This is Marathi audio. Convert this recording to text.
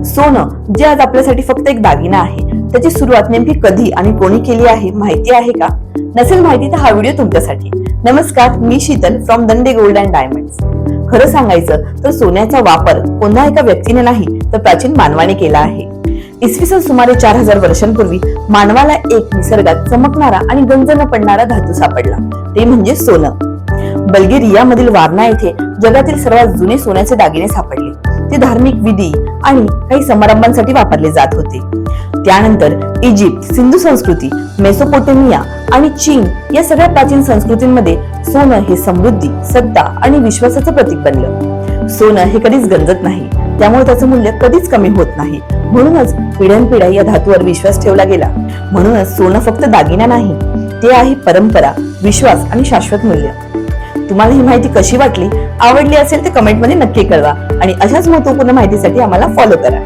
सोनं जे आज आपल्यासाठी फक्त एक दागिना आहे, त्याची सुरुवात नेमकी कधी आणि कोणी केली आहे माहिती आहे का? नसेल माहिती तर हा व्हिडिओ तुमच्यासाठी. नमस्कार, मी Sheetal from Dande gold and diamonds. खरं सांगायचं तर सोन्याचा वापर कोणत्या एका व्यक्तीने नाही तर प्राचीन मानवाने केला आहे. इसवी सन सुमारे 4000 वर्षांपूर्वी मानवाला एक निसर्गात चमकणारा आणि गंज न पडणारा धातू सापडला, ते म्हणजे सोनं. बल्गेरियामधील वारणा येथे जगातील सर्वात जुने सोन्याचे दागिने सापडले. ते धार्मिक विधी आणि काही समारंभांसाठी वापरले जात होते. त्यानंतर इजिप्त, सिंधू संस्कृती, मेसोपोटेमिया आणि चीन या सगळ्या प्राचीन संस्कृतींमध्ये सोनं हे समृद्धी, सत्ता आणि विश्वासाचं प्रतीक बनलं. सोनं हे कधीच गंजत नाही, त्यामुळे त्याचं मूल्य कधीच कमी होत नाही. म्हणूनच पिढ्यानपिढ्या या धातूवर विश्वास ठेवला गेला. म्हणूनच सोनं फक्त दागिना नाही, ते आहे परंपरा, विश्वास आणि शाश्वत मूल्य. तुम्हाला ही माहिती कशी वाटली? आवडली असेल तर कमेंटमध्ये नक्की कळवा आणि अशाच महत्त्वपूर्ण माहितीसाठी आम्हाला फॉलो करा.